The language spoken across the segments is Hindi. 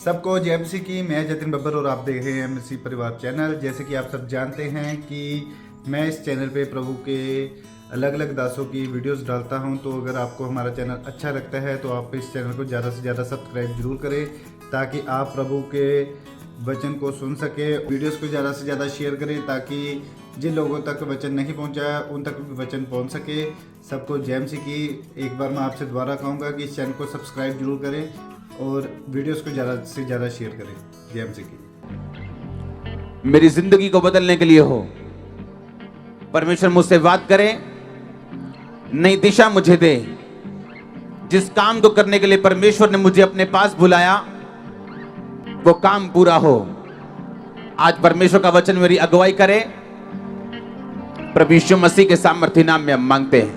सबको जय मसीह की। मैं जतिन बब्बर और आप देख रहे हैं मसीह परिवार चैनल। जैसे कि आप सब जानते हैं कि मैं इस चैनल पे प्रभु के अलग अलग दासों की वीडियोस डालता हूं, तो अगर आपको हमारा चैनल अच्छा लगता है तो आप इस चैनल को ज़्यादा से ज़्यादा सब्सक्राइब जरूर करें, ताकि आप प्रभु के वचन को सुन सके। वीडियोस को ज़्यादा से ज़्यादा शेयर करें ताकि जिन लोगों तक वचन नहीं पहुंचा उन तक भी वचन पहुंच सके। सबको जय मसीह की। एक बार मैं आपसे दोबारा कहूँगा कि इस चैनल को सब्सक्राइब जरूर करें और वीडियोस को ज़्यादा से ज़्यादा शेयर करें। जय मसीह की। मेरी जिंदगी को बदलने के लिए हो, परमेश्वर मुझसे बात करे, नई दिशा मुझे दे। जिस काम को करने के लिए परमेश्वर ने मुझे अपने पास बुलाया वो काम पूरा हो। आज परमेश्वर का वचन मेरी अगुवाई करे। प्रभु यीशु मसीह के सामर्थ्य नाम में हम मांगते हैं।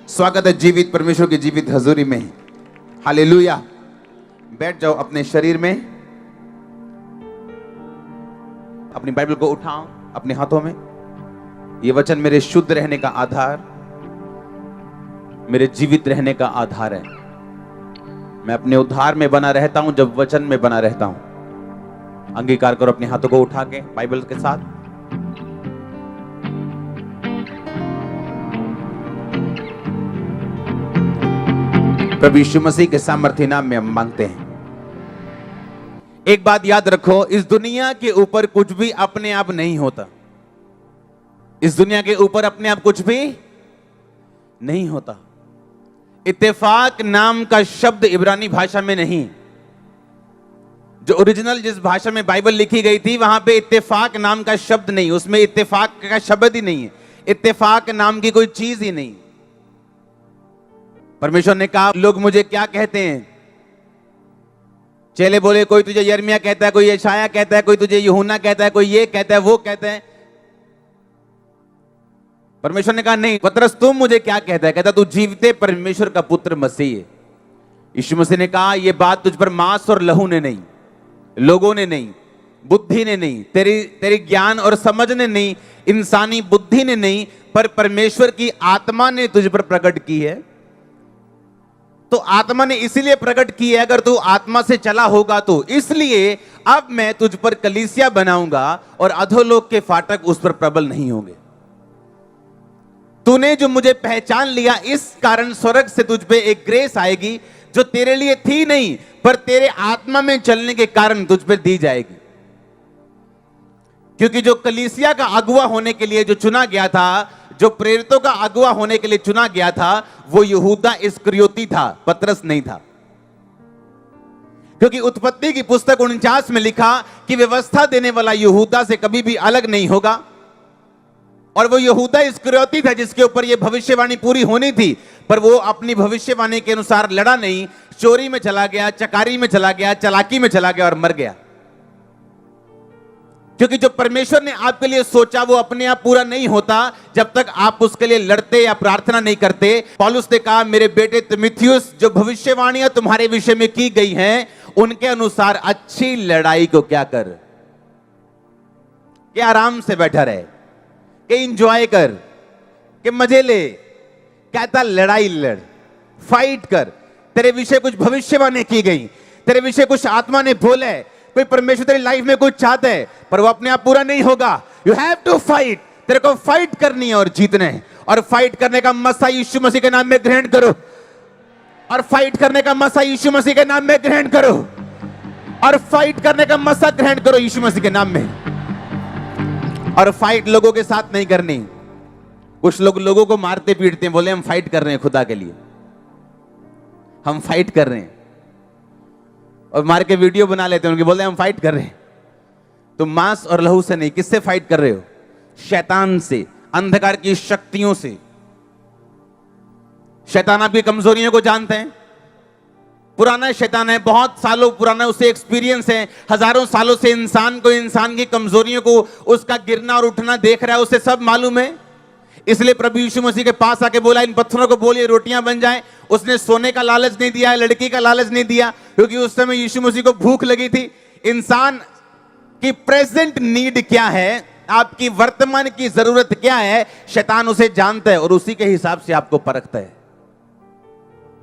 स्वागत है जीवित परमेश्वर की जीवित हजूरी में। हालेलुया। बैठ जाओ अपने शरीर में, अपनी बाइबल को उठाओ अपने हाथों में। यह वचन मेरे शुद्ध रहने का आधार, मेरे जीवित रहने का आधार है। मैं अपने उद्धार में बना रहता हूं जब वचन में बना रहता हूं। अंगीकार करो अपने हाथों को उठा के बाइबल के साथ। प्रभु यीशु मसीह के सामर्थ्य नाम में हम मांगते हैं। एक बात याद रखो, इस दुनिया के ऊपर कुछ भी अपने आप नहीं होता। इस दुनिया के ऊपर अपने आप कुछ भी नहीं होता। इत्तेफाक नाम का शब्द इब्रानी भाषा में नहीं। जो ओरिजिनल जिस भाषा में बाइबल लिखी गई थी वहां पे इत्तेफाक नाम का शब्द नहीं, उसमें इत्तेफाक का शब्द ही नहीं है। इत्तेफाक नाम की कोई चीज ही नहीं। परमेश्वर ने कहा, लोग मुझे क्या कहते हैं? चेले बोले, कोई तुझे यिर्मयाह कहता है, कोई यशायाह कहता है, कोई तुझे यूहन्ना कहता है, कोई ये कहता है, वो कहता है। परमेश्वर ने कहा, नहीं पतरस, तुम मुझे क्या कहता है? कहता, तू जीवते परमेश्वर का पुत्र मसीह है। यीशु मसीह ने कहा, यह बात तुझ पर मांस और लहू ने नहीं, लोगों ने नहीं, बुद्धि ने नहीं, तेरी ज्ञान और समझ ने नहीं, इंसानी बुद्धि ने नहीं, पर परमेश्वर की आत्मा ने तुझ पर प्रकट की है। तो आत्मा ने इसीलिए प्रकट की है, अगर तू आत्मा से चला होगा तो। इसलिए अब मैं तुझ पर कलीसिया बनाऊंगा और अधोलोक के फाटक उस पर प्रबल नहीं होंगे। तूने जो मुझे पहचान लिया, इस कारण स्वर्ग से तुझ पे एक ग्रेस आएगी जो तेरे लिए थी नहीं, पर तेरे आत्मा में चलने के कारण तुझ पे दी जाएगी। क्योंकि जो कलीसिया का अगुवा होने के लिए जो चुना गया था, जो प्रेरितों का अगुवा होने के लिए चुना गया था, वो यहूदा इस्करियोती था, पतरस नहीं था। क्योंकि उत्पत्ति की पुस्तक 49 में लिखा कि व्यवस्था देने वाला यहूदा से कभी भी अलग नहीं होगा। और वो यहूदा इस्करियोती था जिसके ऊपर ये भविष्यवाणी पूरी होनी थी, पर वो अपनी भविष्यवाणी के अनुसार लड़ा नहीं, चोरी में चला गया, चकारी में चला गया, चालाकी में चला गया और मर गया। क्योंकि जो परमेश्वर ने आपके लिए सोचा वो अपने आप पूरा नहीं होता जब तक आप उसके लिए लड़ते या प्रार्थना नहीं करते। पौलुस ने कहा, मेरे बेटे तिमुथियुस, जो भविष्यवाणियां तुम्हारे विषय में की गई हैं उनके अनुसार अच्छी लड़ाई को क्या कर, कि आराम से बैठा रहे, कि इंजॉय कर, कि मजे ले। कहता लड़ाई लड़, फाइट कर। तेरे विषय कुछ भविष्यवाणी की गई, तेरे विषय कुछ आत्मा ने बोले, कोई परमेश्वर तेरी लाइफ में कुछ चाहता है, पर वो अपने आप पूरा नहीं होगा। You have to fight. तेरे को फाइट करनी है और जीतना है। और फाइट करने का मसा यीशु मसीह के नाम में ग्रहण करो। और फाइट करने का मसा यीशु मसीह के नाम में ग्रहण करो। और फाइट करने का मसा ग्रहण करो यीशु मसीह के नाम में। और फाइट लोगों के साथ नहीं करनी। कुछ लोग लोगों को मारते पीटते हैं, बोले हम फाइट कर रहे हैं खुदा के लिए, हम फाइट कर रहे हैं, और मार के वीडियो बना लेते हैं उनके, बोलते हैं हम फाइट कर रहे हैं। तो मांस और लहू से नहीं, किससे फाइट कर रहे हो? शैतान से, अंधकार की शक्तियों से। शैतान आपकी कमजोरियों को जानते हैं। पुराना शैतान है, बहुत सालों पुराना, उसे एक्सपीरियंस है। हजारों सालों से इंसान को, इंसान की कमजोरियों को, उसका गिरना और उठना देख रहा है, उसे सब मालूम है। इसलिए प्रभु यीशु मसीह के पास आके बोला, इन पत्थरों को बोलिए रोटियां बन जाएं। उसने सोने का लालच नहीं दिया, लड़की का लालच नहीं दिया, क्योंकि उस समय यीशु मसीह को भूख लगी थी। इंसान की प्रेजेंट नीड क्या है, आपकी वर्तमान की जरूरत क्या है, शैतान उसे जानता है और उसी के हिसाब से आपको परखता है।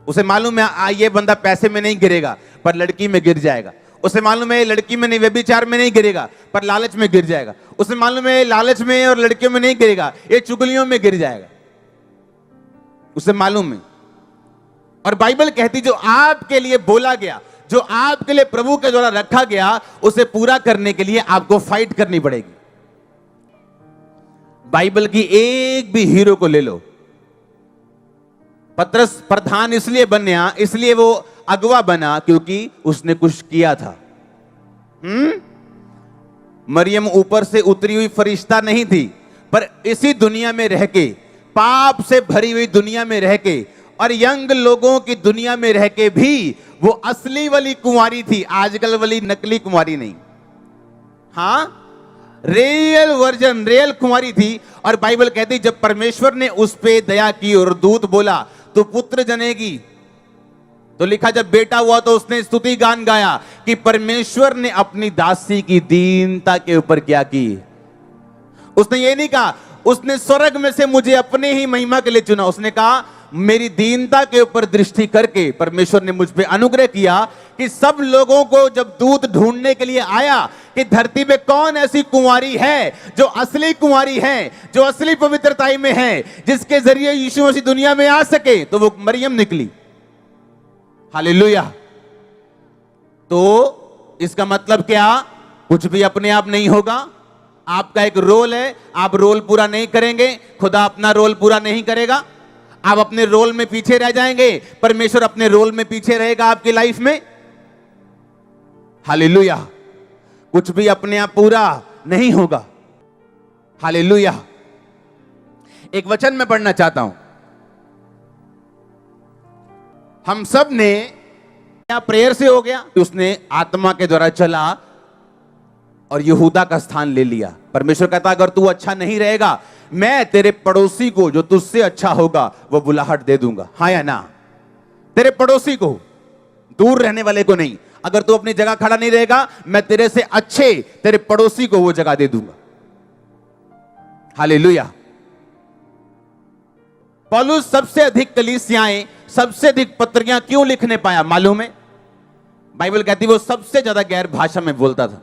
उसे मालूम है ये बंदा पैसे में नहीं गिरेगा पर लड़की में गिर जाएगा। उसे मालूम है लड़की में नहीं, व्यभिचार में नहीं गिरेगा पर लालच में गिर जाएगा। उसे मालूम है लालच में और लड़कियों में नहीं गिरेगा, ये चुगलियों में गिर जाएगा। उसे मालूम है। और बाइबल कहती जो आपके लिए बोला गया, जो आपके लिए प्रभु के द्वारा रखा गया, उसे पूरा करने के लिए आपको फाइट करनी पड़ेगी। बाइबल की एक भी हीरो को ले लो, पतरस प्रधान इसलिए बना, इसलिए वो अगवा बना क्योंकि उसने कुछ किया था। मरियम ऊपर से उतरी हुई फरिश्ता नहीं थी, पर इसी दुनिया में रह के, पाप से भरी हुई दुनिया में रह के और यंग लोगों की दुनिया में रह के भी वो असली वाली कुंवारी थी, आजकल वाली नकली कुंवारी नहीं। हां, रियल वर्जन, रियल कुंवारी थी। और बाइबल कहती जब परमेश्वर ने उस पे दया की और दूत बोला तू पुत्र जनेगी, तो लिखा जब बेटा हुआ तो उसने स्तुति गान गाया कि परमेश्वर ने अपनी दासी की दीनता के ऊपर क्या की। उसने ये नहीं कहा उसने स्वर्ग में से मुझे अपने ही महिमा के लिए चुना, उसने कहा मेरी दीनता के ऊपर दृष्टि करके परमेश्वर ने मुझ पे अनुग्रह किया कि सब लोगों को जब दूत ढूंढने के लिए आया कि धरती पे कौन ऐसी कुंवारी है जो असली कुंवारी है, जो असली पवित्रताई में है, जिसके जरिए यीशु मसीह दुनिया में आ सके, तो वो मरियम निकली। हालेलुया। तो इसका मतलब क्या, कुछ भी अपने आप नहीं होगा। आपका एक रोल है, आप रोल पूरा नहीं करेंगे, खुदा अपना रोल पूरा नहीं करेगा। आप अपने रोल में पीछे रह जाएंगे, परमेश्वर अपने रोल में पीछे रहेगा आपकी लाइफ में। हालेलुया। कुछ भी अपने आप पूरा नहीं होगा। हालेलुया। एक वचन मैं पढ़ना चाहता हूं। हम सब ने क्या प्रेयर से हो गया, उसने आत्मा के द्वारा चला और यहूदा का स्थान ले लिया। परमेश्वर कहता अगर तू अच्छा नहीं रहेगा, मैं तेरे पड़ोसी को जो तुझसे अच्छा होगा वो बुलाहट दे दूंगा। हाँ या ना? तेरे पड़ोसी को, दूर रहने वाले को नहीं। अगर तू अपनी जगह खड़ा नहीं रहेगा, मैं तेरे से अच्छे तेरे पड़ोसी को वो जगह दे दूंगा। हालेलुया। पौलुस सबसे अधिक कलीसियाएं, सबसे अधिक पत्रियां क्यों लिखने पाया मालूम है? बाइबल कहती वो सबसे ज्यादा गैर भाषा में बोलता था।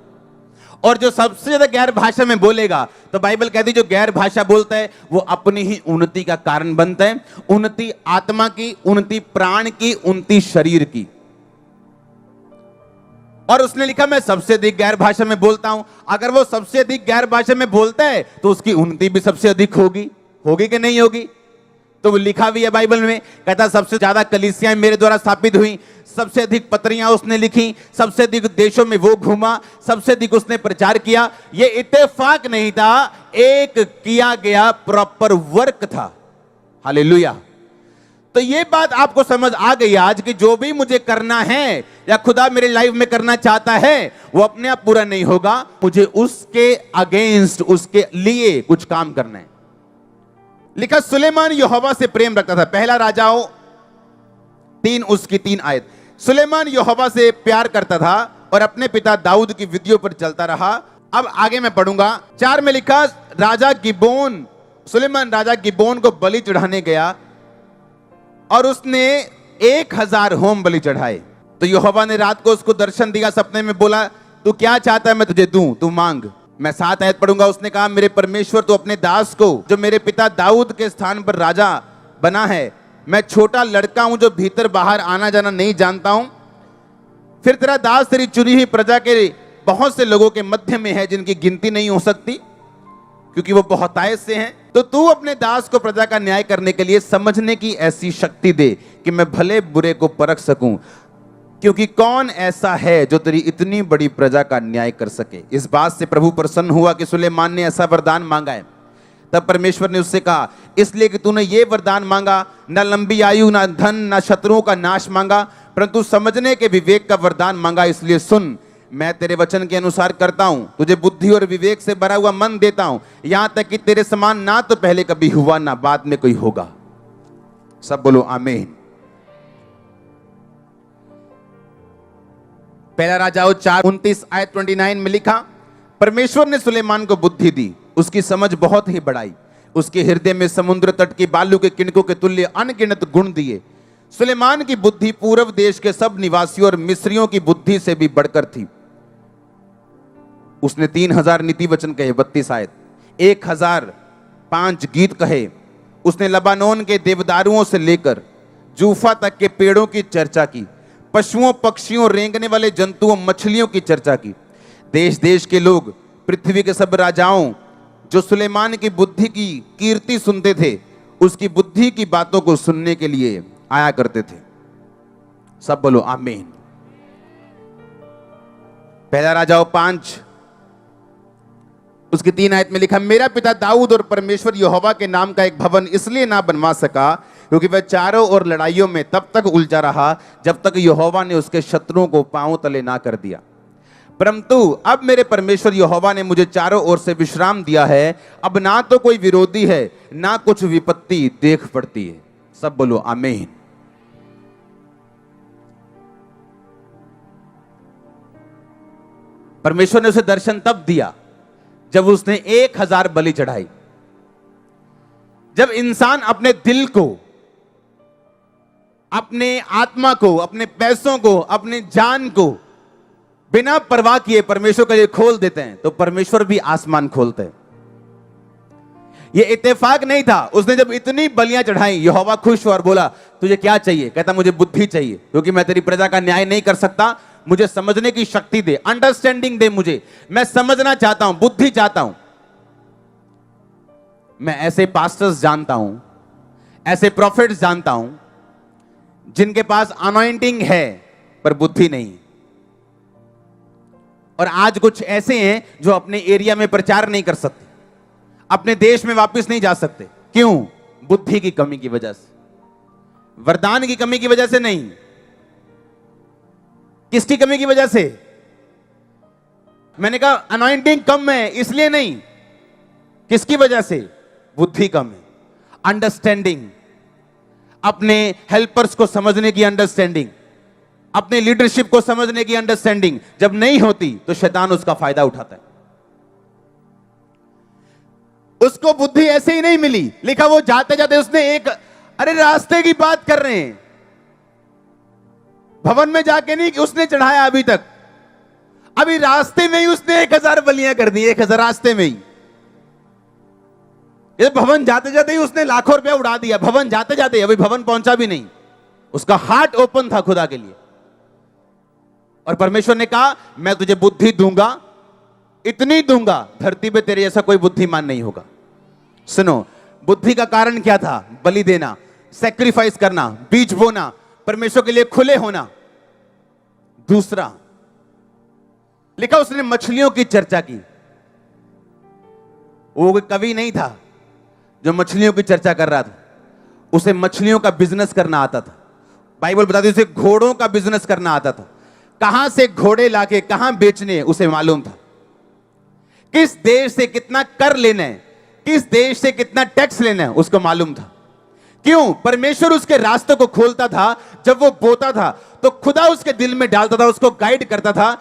और जो सबसे ज्यादा गैर भाषा में बोलेगा, तो बाइबल कहती जो गैर भाषा बोलता है वो अपनी ही उन्नति का कारण बनता है। उन्नति आत्मा की, उन्नति प्राण की, उन्नति शरीर की। और उसने लिखा मैं सबसे अधिक गैर भाषा में बोलता हूं। अगर वो सबसे अधिक गैर भाषा में बोलता है तो उसकी उन्नति भी सबसे अधिक होगी। होगी कि नहीं होगी? तो वो लिखा भी है बाइबल में, कहता सबसे ज्यादा कलीसियाएं मेरे द्वारा स्थापित हुई, सबसे अधिक पत्रियां उसने लिखी, सबसे अधिक देशों में वो घूमा, सबसे अधिक उसने प्रचार किया। ये इत्तेफाक नहीं था, एक किया गया प्रॉपर वर्क था। हालेलुया। तो ये बात आपको समझ आ गई आज कि जो भी मुझे करना है या खुदा मेरे लाइफ में करना चाहता है वो अपने आप पूरा नहीं होगा, मुझे उसके अगेंस्ट, उसके लिए कुछ काम करना है। लिखा सुलेमान यहोवा से प्रेम रखता था। पहला राजाओं 3 उसकी 3 आयत। सुलेमान यहोवा से प्यार करता था और अपने पिता दाऊद की विधियों पर चलता रहा। अब आगे मैं पढ़ूंगा 4 में लिखा राजा गिबोन, सुलेमान राजा गिबोन को बलि चढ़ाने गया और उसने 1000 होम बलि चढ़ाए। तो यहोवा ने रात को उसको दर्शन दिया, सपने में बोला तू क्या चाहता है मैं तुझे दूं, तू मांग। मैं 7 आयत पढ़ूंगा। उसने कहा मेरे परमेश्वर तू अपने दास को जो मेरे पिता दाऊद के स्थान पर राजा बना है, मैं छोटा लड़का हूं जो भीतर बाहर आना जाना नहीं जानता हूं। फिर तेरा दास तेरी चुनी हुई प्रजा के बहुत से लोगों के मध्य में है जिनकी गिनती नहीं हो सकती क्योंकि वो बहुतायत से हैं। तो तू अपने दास को प्रजा का न्याय करने के लिए समझने की ऐसी शक्ति दे कि मैं भले बुरे को परख सकूं, क्योंकि कौन ऐसा है जो तेरी इतनी बड़ी प्रजा का न्याय कर सके। इस बात से प्रभु प्रसन्न हुआ कि सुलेमान ने ऐसा वरदान मांगा है। तब परमेश्वर ने उससे कहा इसलिए कि तूने ये वरदान मांगा, न लंबी आयु, न धन, न शत्रुओं का नाश मांगा, परंतु समझने के विवेक का वरदान मांगा। इसलिए सुन, मैं तेरे वचन के अनुसार करता हूं, तुझे बुद्धि और विवेक से भरा हुआ मन देता हूं, यहां तक कि तेरे समान ना तो पहले कभी हुआ ना बाद में कोई होगा। सब बोलो आमीन। पहला राजाओं 4:29 आयत 29 में लिखा परमेश्वर ने सुलेमान को बुद्धि दी, उसकी समझ बहुत ही बढ़ाई, उसके हृदय में समुद्र तट की बालू के किणकों के तुल्य अनगिनत गुण दिए। सुलेमान की बुद्धि पूर्व देश के सब निवासियों और मिस्रियों की बुद्धि से भी बढ़कर थी। उसने 3000 नीति वचन कहे, 32 आयत, 1005 गीत कहे। उसने लबानोन के देवदारुओं से लेकर जूफा तक के पेड़ों की चर्चा की, पशुओं, पक्षियों, रेंगने वाले जंतुओं, मछलियों की चर्चा की। देश देश के लोग, पृथ्वी के सब राजाओं जो सुलेमान की बुद्धि की कीर्ति सुनते थे, उसकी बुद्धि की बातों को सुनने के लिए आया करते थे। सब बोलो आमीन। पहला राजाओं 5 उसकी 3 आयत में लिखा, मेरा पिता दाऊद और परमेश्वर यहोवा के नाम का एक भवन इसलिए ना बनवा सका क्योंकि वह चारों ओर लड़ाइयों में तब तक उलझा रहा जब तक यहोवा ने उसके शत्रुओं को पांव तले ना कर दिया। परंतु अब मेरे परमेश्वर यहोवा ने मुझे चारों ओर से विश्राम दिया है, अब ना तो कोई विरोधी है ना कुछ विपत्ति देख पड़ती है। सब बोलो आमीन। परमेश्वर ने उसे दर्शन तब दिया जब उसने 1000 बलि चढ़ाई। जब इंसान अपने दिल को, अपने आत्मा को, अपने पैसों को, अपने जान को बिना परवाह किए परमेश्वर के लिए खोल देते हैं तो परमेश्वर भी आसमान खोलते हैं। यह इत्तेफाक नहीं था। उसने जब इतनी बलियां चढ़ाई, यहोवा खुश हुआ और बोला तुझे क्या चाहिए? कहता मुझे बुद्धि चाहिए, क्योंकि मैं तेरी प्रजा का न्याय नहीं कर सकता। मुझे समझने की शक्ति दे, अंडरस्टैंडिंग दे मुझे, मैं समझना चाहता हूं, बुद्धि चाहता हूं। मैं ऐसे पास्टर्स जानता हूं, ऐसे प्रॉफिट्स जानता हूं जिनके पास अनॉइंटिंग है पर बुद्धि नहीं। और आज कुछ ऐसे हैं जो अपने एरिया में प्रचार नहीं कर सकते, अपने देश में वापस नहीं जा सकते। क्यों? बुद्धि की कमी की वजह से, वरदान की कमी की वजह से नहीं। किसकी कमी की वजह से? मैंने कहा अनॉइंटिंग कम है इसलिए नहीं। किसकी वजह से? बुद्धि कम है, अंडरस्टैंडिंग, अपने हेल्पर्स को समझने की अंडरस्टैंडिंग, अपने लीडरशिप को समझने की अंडरस्टैंडिंग जब नहीं होती तो शैतान उसका फायदा उठाता है। उसको बुद्धि ऐसे ही नहीं मिली। लिखा वो जाते जाते उसने एक, अरे रास्ते की बात कर रहे हैं, भवन में जाके नहीं कि उसने चढ़ाया अभी तक, अभी रास्ते में ही उसने 1000 बलियां कर दी। 1000 रास्ते में ही। ये भवन जाते जाते ही उसने लाखों रुपया उड़ा दिया। भवन जाते जाते, अभी भवन पहुंचा भी नहीं। उसका हार्ट ओपन था खुदा के लिए। और परमेश्वर ने कहा मैं तुझे बुद्धि दूंगा, इतनी दूंगा धरती पे तेरे जैसा कोई बुद्धिमान नहीं होगा। सुनो, बुद्धि का कारण क्या था? बलि देना, सैक्रिफाइस करना, बीज बोना, परमेश्वर के लिए खुले होना। दूसरा लिखा उसने मछलियों की चर्चा की। वो कोई कवि नहीं था जो मछलियों की चर्चा कर रहा था, उसे मछलियों का बिजनेस करना आता था। बाइबल बताती है उसे घोड़ों का बिजनेस करना आता था। कहां से घोड़े लाके कहां बेचने उसे मालूम था। किस देश से कितना कर लेना है, किस देश से कितना टैक्स लेना है उसको मालूम था। क्यों? परमेश्वर उसके रास्ते को खोलता था। जब वो बोता था तो खुदा उसके दिल में डालता था, उसको गाइड करता था।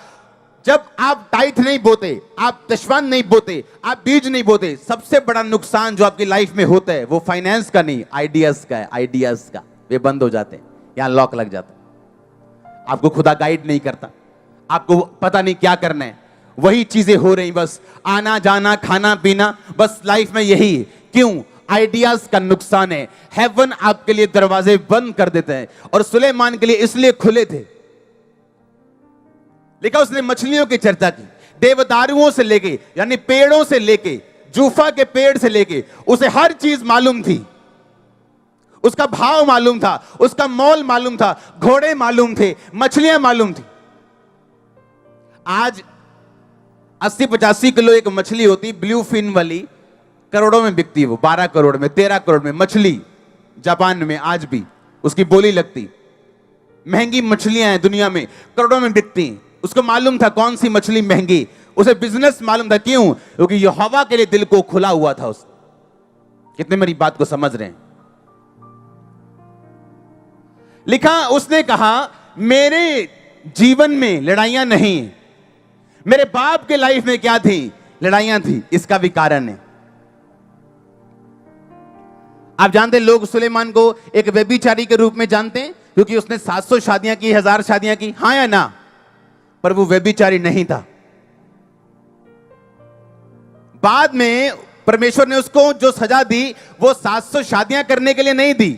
जब आप टाइट नहीं बोते, आप दशवान नहीं बोते, आप बीज नहीं बोते, सबसे बड़ा नुकसान जो आपकी लाइफ में होता है वो फाइनेंस का नहीं, आइडियाज का है। आइडियाज का वे बंद हो जाते हैं, यहां लॉक लग जाता है। आपको खुदा गाइड नहीं करता, आपको पता नहीं क्या करना है, वही चीजें हो रही, बस आना जाना खाना पीना, बस लाइफ में यही। क्यों? आइडियाज का नुकसान है। हेवन आपके लिए दरवाजे बंद कर देते हैं, और सुलेमान के लिए इसलिए खुले थे। लिखा उसने मछलियों की चर्चा की, देवदारुओं से लेके, यानी पेड़ों से लेके, जूफा के पेड़ से लेके, उसे हर चीज मालूम थी। उसका भाव मालूम था, उसका मोल मालूम था, घोड़े मालूम थे, मछलियां मालूम थी। आज 80-85 किलो एक मछली होती, ब्लू फिन वाली, करोड़ों में बिकती है। वो 12 करोड़ में, 13 करोड़ में मछली जापान में आज भी उसकी बोली लगती। महंगी मछलियां हैं दुनिया में, करोड़ों में बिकती हैं। उसको मालूम था कौन सी मछली महंगी, उसे बिजनेस मालूम था। क्यों? क्योंकि यहोवा के लिए दिल को खुला हुआ था उस। कितने मेरी बात को समझ रहे हैं? लिखा उसने कहा मेरे जीवन में लड़ाइयां नहीं, मेरे बाप के लाइफ में क्या थी? लड़ाइयां थी। इसका भी कारण है। आप जानते हैं लोग सुलेमान को एक व्यभिचारी के रूप में जानते हैं क्योंकि उसने 700 शादियां की, 1000 शादियां की, हां या ना? पर वो व्यभिचारी नहीं था। बाद में परमेश्वर ने उसको जो सजा दी वो 700 शादियां करने के लिए नहीं दी,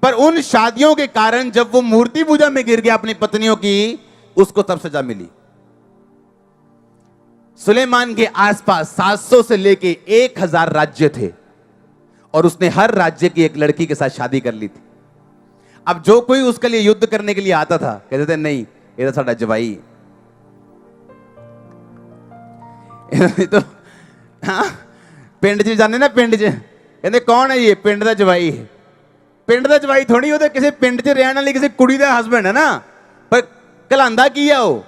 पर उन शादियों के कारण जब वो मूर्ति पूजा में गिर गया अपनी पत्नियों की, उसको तब सजा मिली। सुलेमान के आसपास 700 से लेके 1000 राज्य थे और उसने हर राज्य की एक लड़की के साथ शादी कर ली थी। अब जो कोई उसके लिए युद्ध करने के लिए आता था, कहते थे नहीं ये तो साडा जवाई है। तो हाँ, पिंड च जाने ना, पिंड च कहते कौन है ये? पिंड का जवाई है। पिंड का जवाई थोड़ी हो, किसी पिंड च रहने वाली किसी कुड़ी का हस्बैंड है ना, पर कहलांदा की है वो?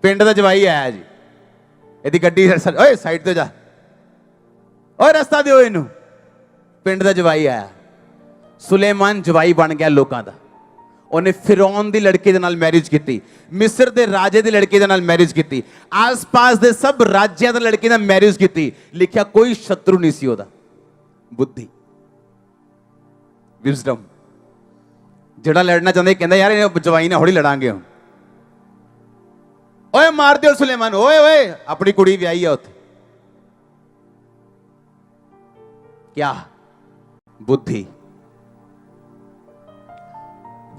पिंड का जवाई आया जी, यदि गड्डी ओए साइड तो जा, ओए रास्ता दिओ इनू। पिंड का जवाई आया। सुलेमान जवाई बन गया लोगों का। उन्हें फिरौन दी लड़की दे नाल मैरिज की, मिस्र दे राजे दी लड़की दे नाल मैरिज की, आसपास दे सब राज्यों दी लड़की नाल मैरिज की। लिखा कोई शत्रु नहीं सी ओदा। बुद्धि, विजडम। जेड़ा लड़ना चाहते कहता यार इन्हें जवाई ना होड़ी लड़ांगे हम। ओए मार दियो सुलेमान, ओए ओए अपनी कुड़ी ब्याही है उत्थे। क्या बुद्धि।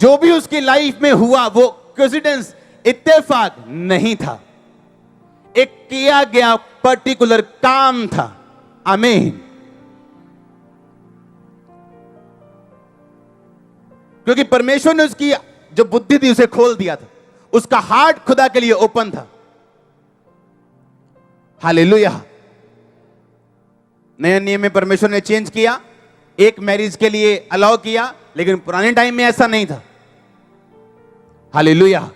जो भी उसकी लाइफ में हुआ वो कोइंसिडेंस, इत्तेफाक नहीं था, एक किया गया पर्टिकुलर काम था। आमीन। क्योंकि परमेश्वर ने उसकी जो बुद्धि थी उसे खोल दिया था, उसका हार्ट खुदा के लिए ओपन था। हालेलुया। नए नियम में परमेश्वर ने चेंज किया, एक मैरिज के लिए अलाउ किया, लेकिन पुराने टाइम में ऐसा नहीं था। हालेलुया।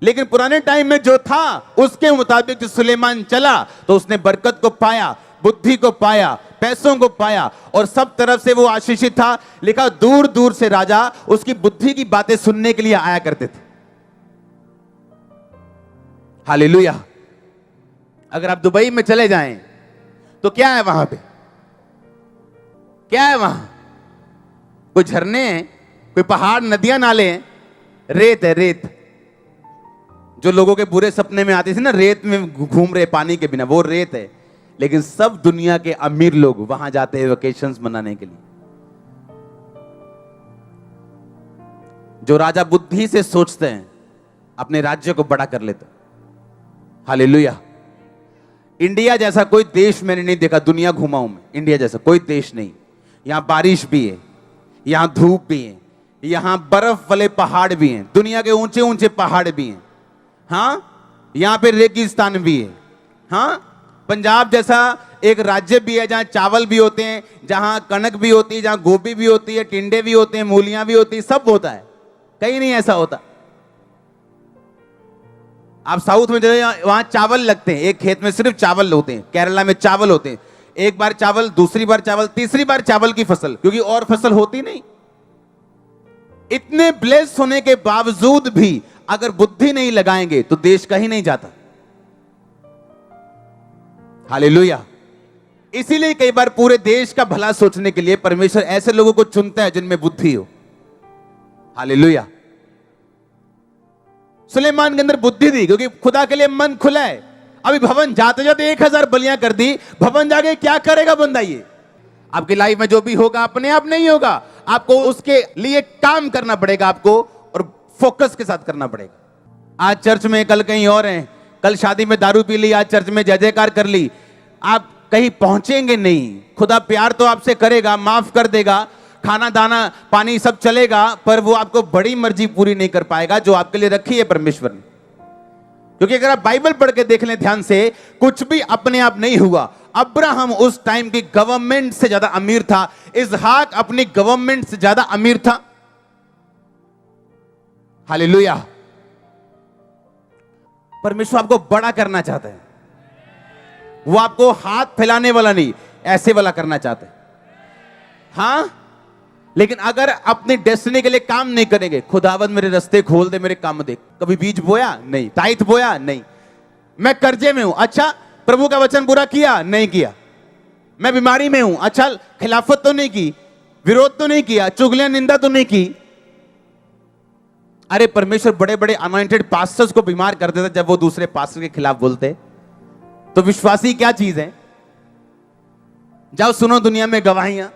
लेकिन पुराने टाइम में जो था उसके मुताबिक जो सुलेमान चला तो उसने बरकत को पाया, बुद्धि को पाया, पैसों को पाया और सब तरफ से वो आशीषित था। लिखा दूर दूर से राजा उसकी बुद्धि की बातें सुनने के लिए आया करते थे। हालेलुया। अगर आप दुबई में चले जाएं तो क्या है वहां पे? क्या है वहां? कोई झरने हैं, कोई पहाड़, नदियां, नाले हैं? रेत है, रेत। जो लोगों के बुरे सपने में आती थी ना, रेत में घूम रहे पानी के बिना, वो रेत है। लेकिन सब दुनिया के अमीर लोग वहां जाते हैं वेकेशंस मनाने के लिए। जो राजा बुद्धि से सोचते हैं अपने राज्य को बड़ा कर लेते। हालेलुया। इंडिया जैसा कोई देश मैंने नहीं देखा, दुनिया घुमा हूं मैं, इंडिया जैसा कोई देश नहीं। यहां बारिश भी है, यहां धूप भी है, यहां बर्फ वाले पहाड़ भी हैं, दुनिया के ऊंचे ऊंचे पहाड़ भी हैं। हां, यहां पे रेगिस्तान भी है। हां, पंजाब जैसा एक राज्य भी है जहां चावल भी होते हैं, जहां कनक भी होती है, जहां गोभी भी होती है, टिंडे भी होते हैं, मूलियां भी होती है, सब होता है। कहीं नहीं ऐसा होता। आप साउथ में चले वहां चावल लगते हैं, एक खेत में सिर्फ चावल होते हैं। केरला में चावल होते हैं, एक बार चावल, दूसरी बार चावल, तीसरी बार चावल की फसल, क्योंकि और फसल होती नहीं। इतने ब्लेस्ड होने के बावजूद भी अगर बुद्धि नहीं लगाएंगे तो देश कहीं नहीं जाता। हालेलुया। इसीलिए कई बार पूरे देश का भला सोचने के लिए परमेश्वर ऐसे लोगों को चुनता है जिनमें बुद्धि हो। हालेलुया। सुलेमान के अंदर बुद्धि थी क्योंकि खुदा के लिए मन खुला है। अभी भवन जाते जाते 1000 बलियां कर दी, भवन जाके क्या करेगा बंदा? ये आपकी लाइफ में जो भी होगा अपने आप नहीं होगा, आपको उसके लिए काम करना पड़ेगा आपको, और फोकस के साथ करना पड़ेगा। आज चर्च में, कल कहीं और हैं, कल शादी में दारू पी ली, आज चर्च में जय जयकार कर ली, आप कहीं पहुंचेंगे नहीं। खुदा प्यार तो आपसे करेगा, माफ कर देगा, खाना दाना पानी सब चलेगा, पर वो आपको बड़ी मर्जी पूरी नहीं कर पाएगा जो आपके लिए रखी है परमेश्वर ने। क्योंकि अगर आप बाइबल पढ़ के देख लें ध्यान से, कुछ भी अपने आप नहीं हुआ। अब्राहम उस टाइम की गवर्नमेंट से ज्यादा अमीर था, इसहाक अपनी गवर्नमेंट से ज्यादा अमीर था। हालेलुया। परमेश्वर आपको बड़ा करना चाहता है। वो आपको हाथ फैलाने वाला नहीं, ऐसे वाला करना चाहता है। हां, लेकिन अगर अपनी डेस्टिनी के लिए काम नहीं करेंगे, खुदावंद मेरे रास्ते खोल दे, मेरे काम दे। कभी बीज बोया? नहीं। टाइट बोया? नहीं। मैं कर्जे में हूं, अच्छा प्रभु का वचन पूरा किया? नहीं किया। मैं बीमारी में हूं, अच्छा खिलाफत तो नहीं की, विरोध तो नहीं किया, चुगलियां निंदा तो नहीं की। अरे परमेश्वर बड़े बड़े अनॉइंटेड पास्टर्स को बीमार कर देता जब वो दूसरे पास्टर के खिलाफ बोलते। तो विश्वासी क्या चीज है? जाओ सुनो दुनिया में गवाहियां।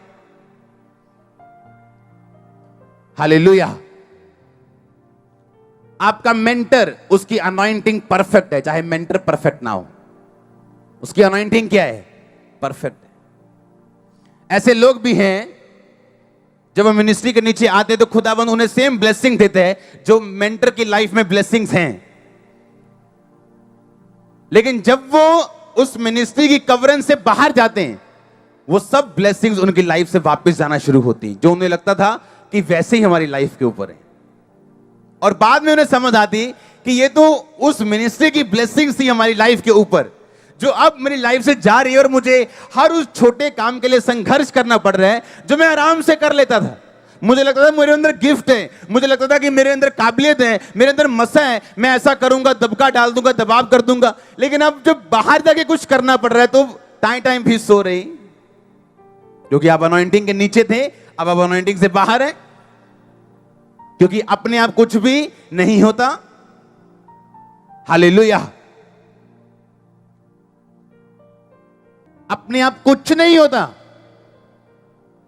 हालेलुया। आपका मेंटर, उसकी अनॉइंटिंग परफेक्ट है, चाहे मेंटर परफेक्ट ना हो, उसकी अनॉइंटिंग क्या है? परफेक्ट है। ऐसे लोग भी हैं जब वो मिनिस्ट्री के नीचे आते हैं तो खुदावंद उन्हें सेम ब्लेसिंग देते हैं जो मेंटर की लाइफ में ब्लेसिंग्स हैं, लेकिन जब वो उस मिनिस्ट्री की कवरेंस से बाहर जाते हैं वो सब ब्लेसिंग्स उनकी लाइफ से वापस जाना शुरू होती हैं, जो उन्हें लगता था कि वैसे ही हमारी लाइफ के ऊपर है। और बाद में उन्हें समझ आती कि ये तो उस मिनिस्ट्री की ब्लेसिंग्स थी हमारी लाइफ के ऊपर, जो अब मेरी लाइफ से जा रही है और मुझे हर उस छोटे काम के लिए संघर्ष करना पड़ रहा है जो मैं आराम से कर लेता था। मुझे लगता था मेरे अंदर गिफ्ट है, मुझे लगता था कि मेरे अंदर काबिलियत है, मेरे अंदर मसा है, मैं ऐसा करूंगा, दबका डाल दूंगा, दबाव कर दूंगा। लेकिन अब जब बाहर जाके कुछ करना पड़ रहा है तो टाइम फीस सो रही, क्योंकि आप अनॉइंटिंग के नीचे थे, अब आप अनॉइंटिंग से बाहर है, क्योंकि अपने आप कुछ भी नहीं होता। हालेलुया। अपने आप कुछ नहीं होता।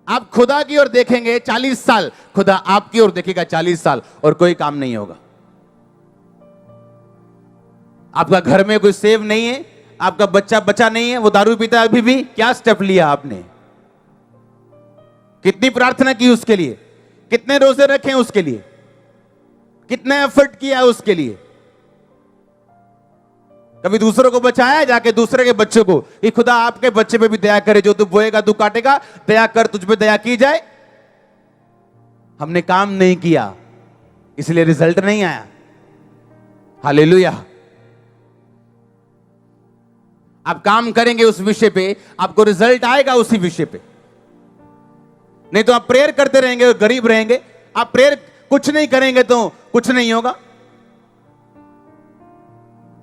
आप खुदा की ओर देखेंगे 40 साल, खुदा आपकी ओर देखेगा 40 साल, और कोई काम नहीं होगा। आपका घर में कोई सेव नहीं है, आपका बच्चा बचा नहीं है, वो दारू पीता है अभी भी, क्या स्टेप लिया आपने? कितनी प्रार्थना की उसके लिए, कितने रोजे रखे उसके लिए, कितना एफर्ट किया उसके लिए? कभी दूसरों को बचाया, जाके दूसरे के बच्चों को, कि खुदा आपके बच्चे पे भी दया करे, जो तू बोएगा तू काटेगा, दया कर, तुझ पे दया की जाए। हमने काम नहीं किया, इसलिए रिजल्ट नहीं आया। हालेलुया। आप काम करेंगे उस विषय पे, आपको रिजल्ट आएगा उसी विषय पे। नहीं तो आप प्रेयर करते रहेंगे और गरीब रहेंगे। आप प्रेयर कुछ नहीं करेंगे तो कुछ नहीं होगा।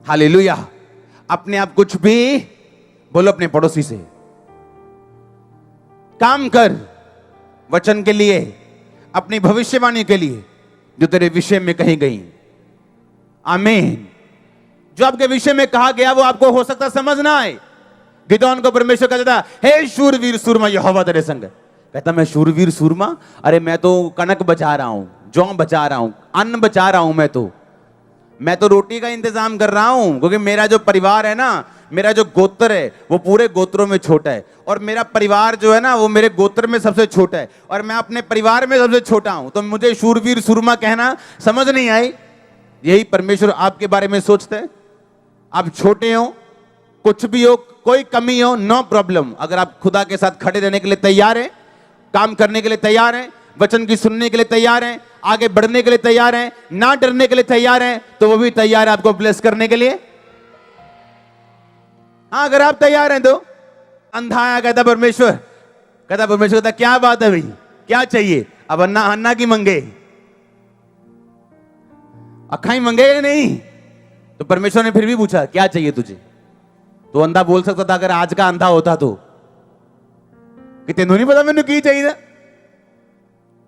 हालेलुया। अपने आप कुछ भी बोलो अपने पड़ोसी से, काम कर वचन के लिए, अपनी भविष्यवाणी के लिए जो तेरे विषय में कही गई। आमीन। जो आपके विषय में कहा गया वो आपको हो सकता समझ ना आए। गिदोन को परमेश्वर कहता था, हे शूरवीर सूरमा, यहोवा तेरे संग। कहता मैं शूरवीर सूरमा? अरे मैं तो कनक बचा रहा हूं, जौ बचा रहा हूं, अन्न बचा रहा हूं, मैं तो रोटी का इंतजाम कर रहा हूं, क्योंकि मेरा जो परिवार है ना, मेरा जो गोत्र है वो पूरे गोत्रों में छोटा है, और मेरा परिवार जो है ना वो मेरे गोत्र में सबसे छोटा है, और मैं अपने परिवार में सबसे छोटा हूं, तो मुझे शूरवीर सूरमा कहना समझ नहीं आई। यही परमेश्वर आपके बारे में सोचते हैं। आप छोटे हो, कुछ भी हो, कोई कमी हो, नो प्रॉब्लम। अगर आप खुदा के साथ खड़े रहने के लिए तैयार हैं, काम करने के लिए तैयार हैं, वचन की सुनने के लिए तैयार हैं, आगे बढ़ने के लिए तैयार हैं, ना डरने के लिए तैयार हैं, तो वो भी तैयार है आपको ब्लेस करने के लिए। हाँ, अगर आप तैयार हैं तो। अंधा आया, कहता परमेश्वर कहता क्या बात है भाई, क्या चाहिए? अब अन्ना की मंगे, अखाई मंगे या नहीं? तो परमेश्वर ने फिर भी पूछा क्या चाहिए तुझे? तो अंधा बोल सकता था अगर आज का अंधा होता तो, कि तेनू नहीं पता मैंने की चाहिए था?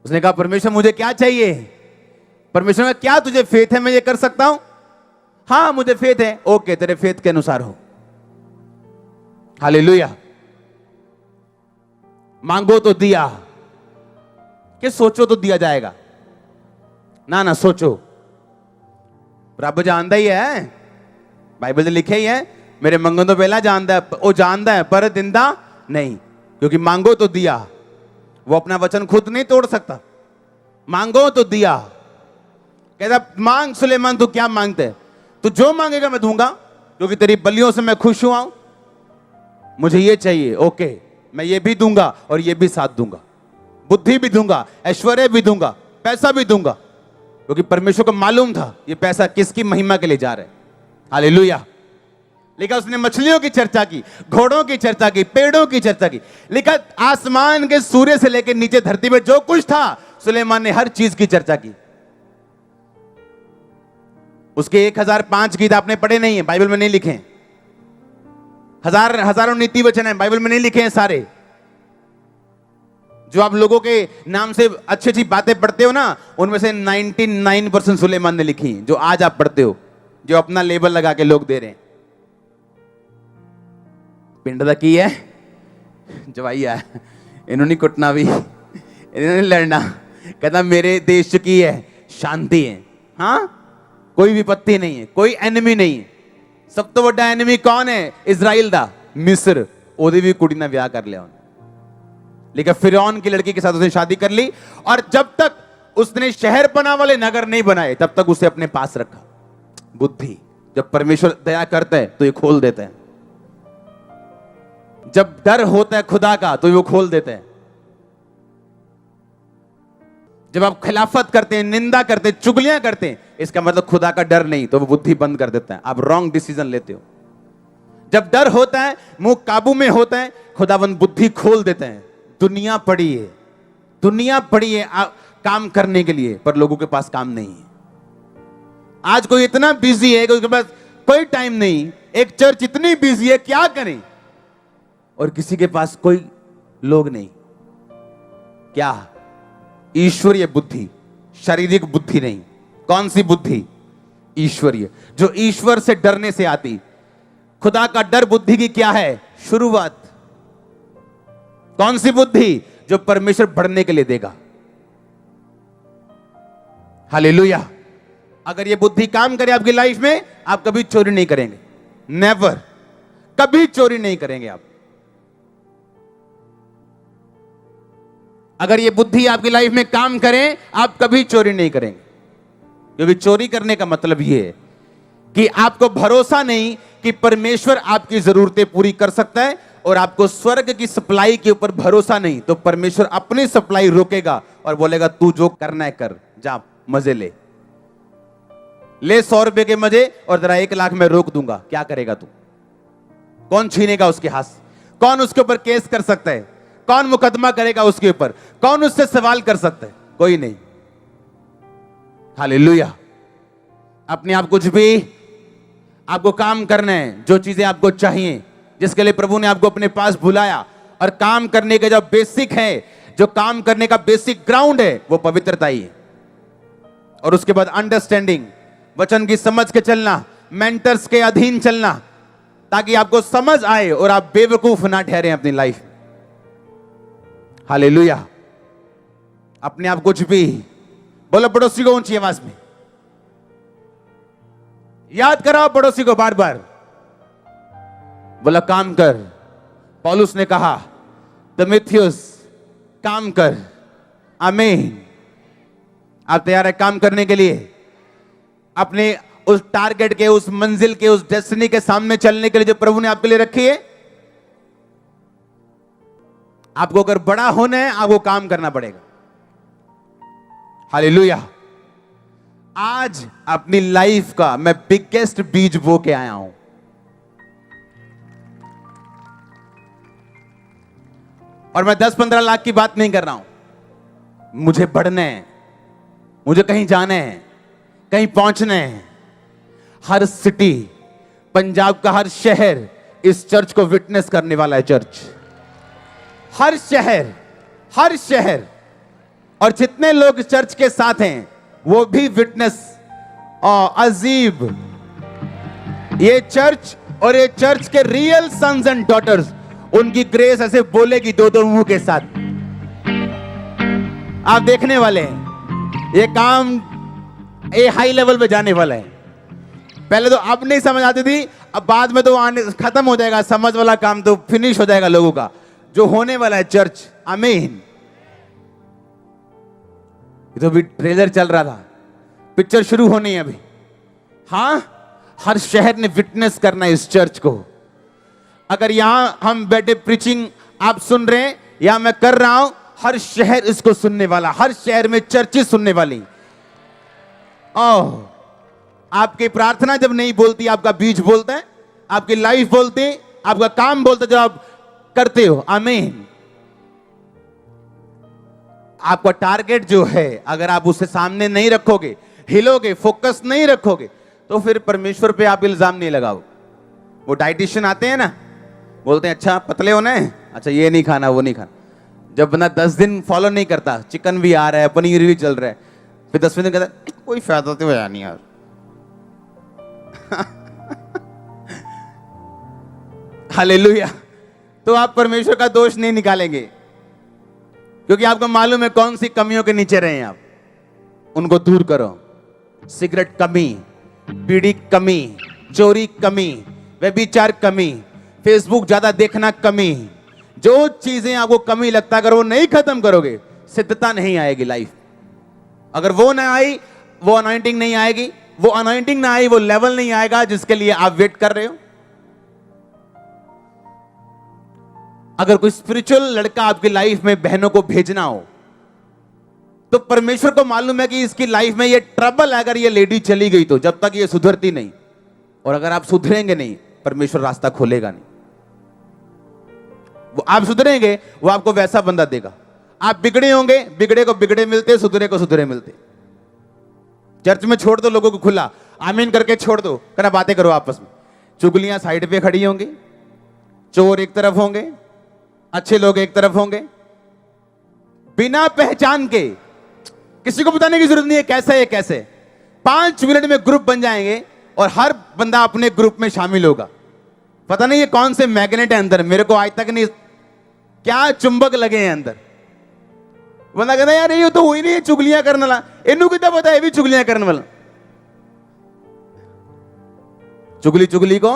उसने कहा परमेश्वर मुझे क्या चाहिए? परमेश्वर ने क्या तुझे फेथ है मैं ये कर सकता हूं? हाँ मुझे फेथ है। ओके, तेरे फेथ के अनुसार हो। हालेलुया। मांगो तो दिया, कि सोचो तो दिया जाएगा? ना सोचो। रब जानता ही है, बाइबल में लिखे ही है, मेरे मंगन तो पहला जानता है, वो जानता है पर दिंदा नहीं, क्योंकि मांगो तो दिया। वो अपना वचन खुद नहीं तोड़ सकता। मांगो तो दिया। कहता मांग सुलेमान, तू क्या मांगते है? तू जो मांगेगा मैं दूंगा, क्योंकि तेरी बलियों से मैं खुश हुआ हूं। मुझे ये चाहिए, ओके, मैं ये भी दूंगा और ये भी साथ दूंगा, बुद्धि भी दूंगा, ऐश्वर्य भी दूंगा, पैसा भी दूंगा, क्योंकि परमेश्वर को मालूम था ये पैसा किसकी महिमा के लिए जा रहा है। हालेलुया। लिखा उसने मछलियों की चर्चा की, घोड़ों की चर्चा की, पेड़ों की चर्चा की। लिखा आसमान के सूर्य से लेकर नीचे धरती में जो कुछ था सुलेमान ने हर चीज की चर्चा की। उसके 1005 गीत आपने पढ़े नहीं है, बाइबल में नहीं लिखे। हजारों नीति वचन है, बाइबल में नहीं लिखे हैं सारे। जो आप लोगों के नाम से अच्छी अच्छी बातें पढ़ते हो ना, उनमें से 99% सुलेमान ने लिखी, जो आज आप पढ़ते हो, जो अपना लेबल लगा के लोग दे रहे हैं। पिंड दा की है जवाइया है, इन्होंने कुटना भी, इन्होंने लड़ना। कहता मेरे देश की है शांति है, हाँ कोई विपत्ति नहीं है, कोई एनिमी नहीं है। सब तो बड़ा एनिमी कौन है? इजराइल दा, मिस्र। ओदी भी कुड़ी ना ब्याह कर लिया उन्हें, लेकिन फिरौन की लड़की के साथ उसने शादी कर ली, और जब तक उसने शहरपना वाले नगर नहीं बनाए तब तक उसे अपने पास रखा। बुद्धि, जब परमेश्वर दया करता है तो ये खोल देता है, जब डर होता है खुदा का तो वो खोल देते हैं। जब आप खिलाफत करते हैं, निंदा करते हैं, चुगलियां करते हैं, इसका मतलब खुदा का डर नहीं, तो वो बुद्धि बंद कर देता है, आप रॉन्ग डिसीजन लेते हो। जब डर होता है, मुंह काबू में होता है, खुदाबंद बुद्धि खोल देते हैं। दुनिया पड़ी है, दुनिया पड़ी है काम करने के लिए, पर लोगों के पास काम नहीं है। आज कोई इतना बिजी है कि उसके पास कोई टाइम नहीं। एक चर्च इतनी बिजी है, क्या करें, और किसी के पास कोई लोग नहीं। क्या? ईश्वरीय बुद्धि, शारीरिक बुद्धि नहीं। कौन सी बुद्धि? ईश्वरीय, जो ईश्वर से डरने से आती। खुदा का डर बुद्धि की क्या है? शुरुआत। कौन सी बुद्धि? जो परमेश्वर बढ़ने के लिए देगा। हालेलुया। अगर ये बुद्धि काम करे आपकी लाइफ में, आप कभी चोरी नहीं करेंगे, नेवर, कभी चोरी नहीं करेंगे आप। अगर ये बुद्धि आपकी लाइफ में काम करे, आप कभी चोरी नहीं करेंगे। क्योंकि चोरी करने का मतलब यह है कि आपको भरोसा नहीं कि परमेश्वर आपकी जरूरतें पूरी कर सकता है, और आपको स्वर्ग की सप्लाई के ऊपर भरोसा नहीं, तो परमेश्वर अपनी सप्लाई रोकेगा और बोलेगा तू जो करना है कर, जा मजे ले 100 रुपए के मजे, और जरा 1 लाख में रोक दूंगा। क्या करेगा तू? कौन छीनेगा उसके हाथ से? कौन उसके ऊपर केस कर सकता है? कौन मुकदमा करेगा उसके ऊपर? कौन उससे सवाल कर सकता है? कोई नहीं। हालेलुया। अपने आप कुछ भी आपको काम करना है, जो चीजें आपको चाहिए, जिसके लिए प्रभु ने आपको अपने पास बुलाया, और काम करने का जो बेसिक है, जो काम करने का बेसिक ग्राउंड है, वो पवित्रता ही है। और उसके बाद अंडरस्टैंडिंग, वचन की समझ के चलना, मेंटर्स के अधीन चलना, ताकि आपको समझ आए और आप बेवकूफ ना ठहरे अपनी लाइफ। हालेलुया। अपने आप कुछ भी बोलो, पड़ोसी को ऊंची आवाज में याद कराओ, पड़ोसी को बार बार बोला काम कर। पौलुस ने कहा तिमुथियुस काम कर। आमीन। आप तैयार है काम करने के लिए? अपने उस टारगेट के, उस मंजिल के, उस डेस्टिनी के सामने चलने के लिए जो प्रभु ने आपके लिए रखी है? आपको अगर बड़ा होना है, आपको काम करना पड़ेगा। हालेलुया। आज अपनी लाइफ का मैं बिगेस्ट बीज बो के आया हूं। और मैं 10-15 लाख की बात नहीं कर रहा हूं। मुझे बढ़ना है, मुझे कहीं जाना है, कहीं पहुंचना है। हर सिटी, पंजाब का हर शहर इस चर्च को विटनेस करने वाला है। चर्च, हर शहर, हर शहर, और जितने लोग चर्च के साथ हैं वो भी विटनेस। अजीब, ये चर्च और ये चर्च के रियल सन्स एंड डॉटर्स, उनकी ग्रेस ऐसे बोलेगी दो मुंह के साथ। आप देखने वाले हैं ये काम ये हाई लेवल पे जाने वाला है। पहले तो अब नहीं समझ आती थी, अब बाद में तो आने खत्म हो जाएगा, समझ वाला काम तो फिनिश हो जाएगा लोगों का, जो होने वाला है चर्च। आमीन। ये तो अभी ट्रेलर चल रहा था, पिक्चर शुरू होनी है अभी। हां, हर शहर ने विटनेस करना है इस चर्च को। अगर यहां हम बैठे प्रीचिंग आप सुन रहे हैं या मैं कर रहा हूं, हर शहर इसको सुनने वाला, हर शहर में चर्चेस सुनने वाली। ओह, आपकी प्रार्थना जब नहीं बोलती, आपका बीज बोलता है, आपकी लाइफ बोलती है, आपका काम बोलता है, जो आप करते हो। आमीन। आपका टारगेट जो है, अगर आप उसे सामने नहीं रखोगे, हिलोगे, फोकस नहीं रखोगे, तो फिर परमेश्वर पे आप इल्जाम नहीं लगाओ। वो डाइटिशियन आते हैं ना, बोलते हैं अच्छा पतले होना है, अच्छा ये नहीं खाना वो नहीं खाना। जब बंदा 10 दिन फॉलो नहीं करता, चिकन भी आ रहा है, पनीर भी चल रहा है, फिर 10वें दिन कहता है कोई फायदा तो है नहीं यार। हालेलुया। तो आप परमेश्वर का दोष नहीं निकालेंगे, क्योंकि आपको मालूम है कौन सी कमियों के नीचे रहे हैं आप, उनको दूर करो। सिगरेट कमी, बीड़ी कमी, चोरी कमी, व्यभिचार कमी, फेसबुक ज्यादा देखना कमी। जो चीजें आपको कमी लगता है, अगर वो नहीं खत्म करोगे, सिद्धता नहीं आएगी लाइफ। अगर वो ना आई, वो अनॉइंटिंग नहीं आएगी, वो अनॉइंटिंग ना आई, वो लेवल नहीं आएगा जिसके लिए आप वेट कर रहे हो। अगर कोई स्पिरिचुअल लड़का आपकी लाइफ में बहनों को भेजना हो, तो परमेश्वर को मालूम है कि इसकी लाइफ में ये ट्रबल है। अगर ये लेडी चली गई तो जब तक ये सुधरती नहीं, और अगर आप सुधरेंगे नहीं, परमेश्वर रास्ता खोलेगा नहीं। वो आप सुधरेंगे, वो आपको वैसा बंदा देगा। आप बिगड़े होंगे, बिगड़े को बिगड़े मिलते, सुधरे को सुधरे मिलते। चर्च में छोड़ दो लोगों को खुला, आमीन करके छोड़ दो, कहना बातें करो आपस में। चुगलियां साइड पे खड़ी होंगी, चोर एक तरफ होंगे, अच्छे लोग एक तरफ होंगे। बिना पहचान के किसी को बताने की जरूरत नहीं है कैसे है कैसे। 5 मिनट में ग्रुप बन जाएंगे और हर बंदा अपने ग्रुप में शामिल होगा। पता नहीं ये कौन से मैग्नेट है अंदर, मेरे को आज तक नहीं, क्या चुंबक लगे हैं अंदर। बंदा कहता है यार ये तो हुई नहीं, चुगलियां करने वाला, इन्हों कितना पता है ये भी चुगलियां करने वाला। चुगली चुगली को,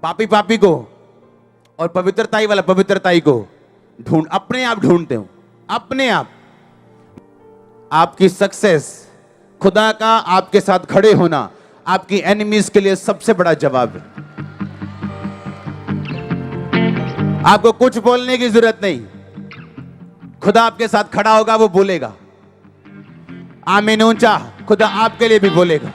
पापी पापी को, और पवित्रताई वाला पवित्रताई को ढूंढ, अपने आप ढूंढते हो, अपने आप। आपकी सक्सेस, खुदा का आपके साथ खड़े होना, आपकी एनिमीज के लिए सबसे बड़ा जवाब है। आपको कुछ बोलने की जरूरत नहीं, खुदा आपके साथ खड़ा होगा, वो बोलेगा। आमीन ऊंचा, खुदा आपके लिए भी बोलेगा।